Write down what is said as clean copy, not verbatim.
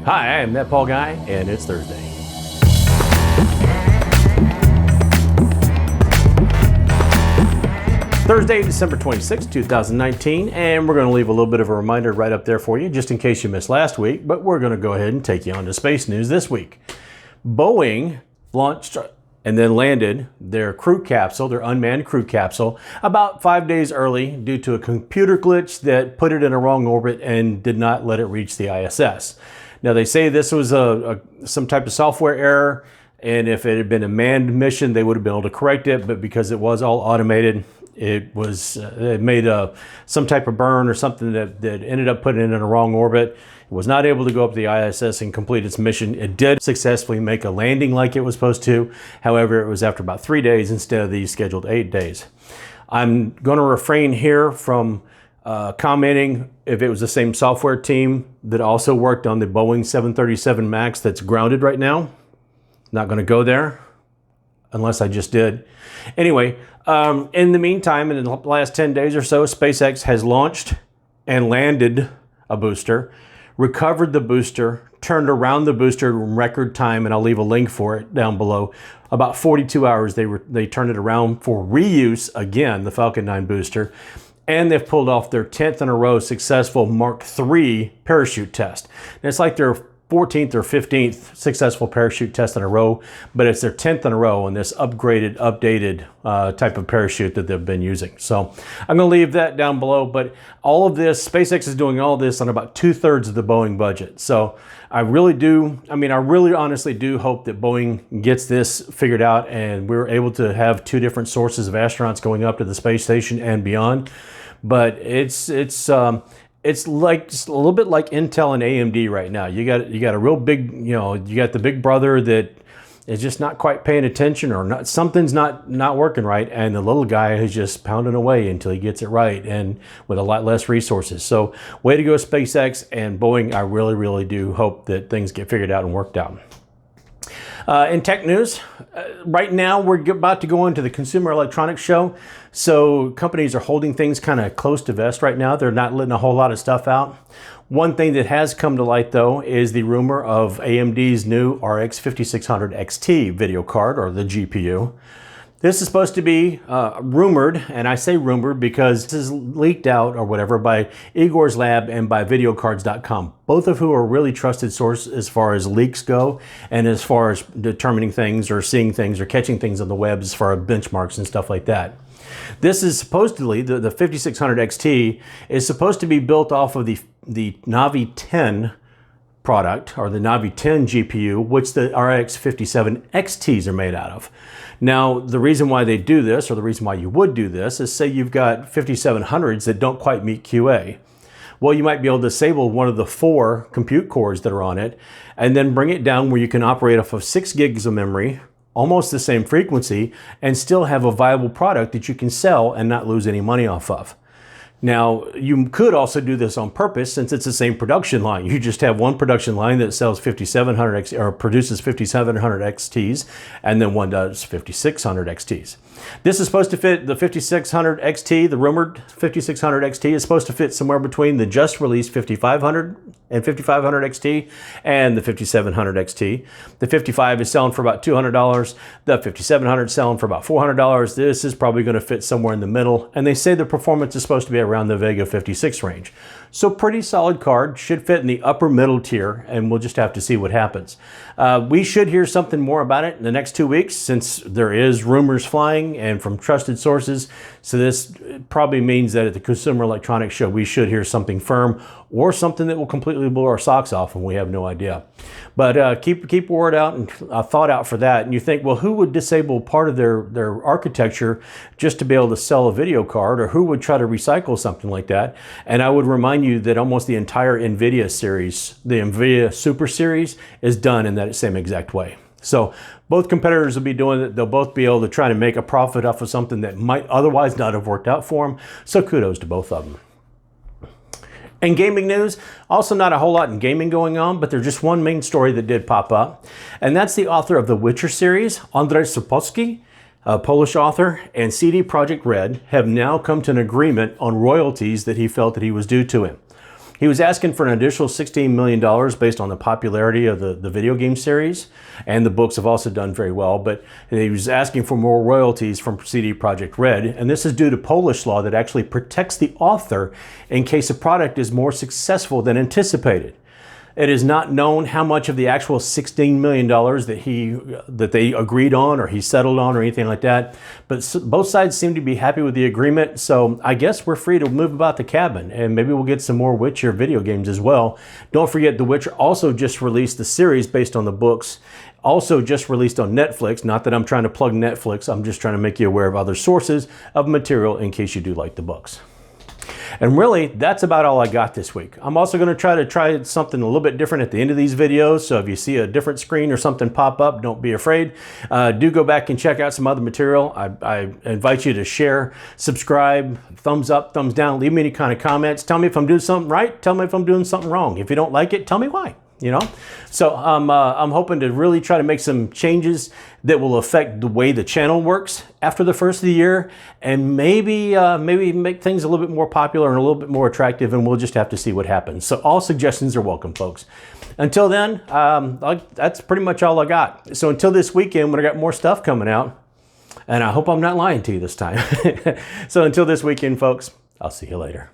Hi, I'm ThatPaulGuy, and it's Thursday. Thursday, December 26, 2019, and we're going to leave a little bit of a reminder right up there for you, just in case you missed last week, but we're going to go ahead and take you on to space news this week. Boeing launched and then landed their crew capsule, their unmanned crew capsule, about 5 days early due to a computer glitch that put it in a wrong orbit and did not let it reach the ISS. Now, they say this was some type of software error, and if it had been a manned mission, they would have been able to correct it, but because it was all automated, it made some type of burn or something that ended up putting it in a wrong orbit. It was not able to go up to the ISS and complete its mission. It did successfully make a landing like it was supposed to. However, it was after about 3 days instead of the scheduled 8 days. I'm going to refrain here from commenting if it was the same software team that also worked on the Boeing 737 MAX that's grounded right now. Not going to go there unless I just did. Anyway, in the meantime, in the last 10 days or so, SpaceX has launched and landed a booster, recovered the booster, turned around the booster in record time, and I'll leave a link for it down below. About 42 hours they turned it around for reuse again, the Falcon 9 booster, and they've pulled off their 10th in a row successful Mark III parachute test. And it's like their 14th or 15th successful parachute test in a row, but it's their 10th in a row on this upgraded, updated type of parachute that they've been using. So I'm going to leave that down below, but all of this, SpaceX is doing all this on about 2/3 of the Boeing budget. So I really honestly do hope that Boeing gets this figured out and we're able to have two different sources of astronauts going up to the space station and beyond. But it's like just a little bit like Intel and AMD right now. You got a real big, you got the big brother that is just not quite paying attention, or something's not working right, and the little guy is just pounding away until he gets it right, and with a lot less resources. So way to go, SpaceX and Boeing. I really do hope that things get figured out and worked out. In tech news, right now we're about to go into the Consumer Electronics Show. So companies are holding things kind of close to vest right now. They're not letting a whole lot of stuff out. One thing that has come to light, though, is the rumor of AMD's new RX5600XT video card, or the GPU. This is supposed to be rumored, and I say rumored because this is leaked out or whatever by Igor's Lab and by videocards.com, both of who are really trusted sources as far as leaks go and as far as determining things or seeing things or catching things on the web as far as benchmarks and stuff like that. This is supposedly, the 5600XT is supposed to be built off of the Navi 10 product, or the Navi 10 GPU, which the RX57XTs are made out of. Now, the reason why they do this, or the reason why you would do this, is say you've got 5700s that don't quite meet QA. Well, you might be able to disable one of the 4 compute cores that are on it, and then bring it down where you can operate off of 6 gigs of memory, almost the same frequency, and still have a viable product that you can sell and not lose any money off of. Now, you could also do this on purpose since it's the same production line. You just have one production line that sells 5700X or produces 5700 XTs, and then one does 5600 XTs. This is supposed to fit the 5600 XT, the rumored 5600 XT is supposed to fit somewhere between the just released 5500 and 5500 XT and the 5700 XT. The 55 is selling for about $200. The 5700 is selling for about $400. This is probably going to fit somewhere in the middle, and they say the performance is supposed to be around the Vega 56 range. So pretty solid card, should fit in the upper middle tier, and we'll just have to see what happens. We should hear something more about it in the next 2 weeks, since there is rumors flying and from trusted sources. So this probably means that at the Consumer Electronics Show, we should hear something firm or something that will completely blow our socks off, and we have no idea. But keep word out and thought out for that. And you think, well, who would disable part of their architecture just to be able to sell a video card, or who would try to recycle something like that? And I would remind you that almost the entire NVIDIA series, the NVIDIA Super Series, is done in that same exact way. So both competitors will be doing it. They'll both be able to try to make a profit off of something that might otherwise not have worked out for them. So kudos to both of them. In gaming news, also not a whole lot in gaming going on, but there's just one main story that did pop up, and that's the author of the Witcher series, Andrzej Sapkowski, a Polish author, and CD Projekt Red have now come to an agreement on royalties that he felt that he was due to him. He was asking for an additional $16 million based on the popularity of the video game series, and the books have also done very well, but he was asking for more royalties from CD Projekt Red, and this is due to Polish law that actually protects the author in case a product is more successful than anticipated. It is not known how much of the actual $16 million that they agreed on or he settled on or anything like that, but both sides seem to be happy with the agreement, so I guess we're free to move about the cabin, and maybe we'll get some more Witcher video games as well. Don't forget, The Witcher also just released the series based on the books, also just released on Netflix. Not that I'm trying to plug Netflix, I'm just trying to make you aware of other sources of material in case you do like the books. And really, that's about all I got this week. I'm also going to try something a little bit different at the end of these videos. So if you see a different screen or something pop up, don't be afraid. Do go back and check out some other material. I invite you to share, subscribe, thumbs up, thumbs down, leave me any kind of comments. Tell me if I'm doing something right. Tell me if I'm doing something wrong. If you don't like it, tell me why. You know, so I'm hoping to really try to make some changes that will affect the way the channel works after the first of the year, and maybe make things a little bit more popular and a little bit more attractive, and we'll just have to see what happens. So all suggestions are welcome, folks. Until then, that's pretty much all I got. So until this weekend, when I got more stuff coming out, and I hope I'm not lying to you this time. So until this weekend, folks, I'll see you later.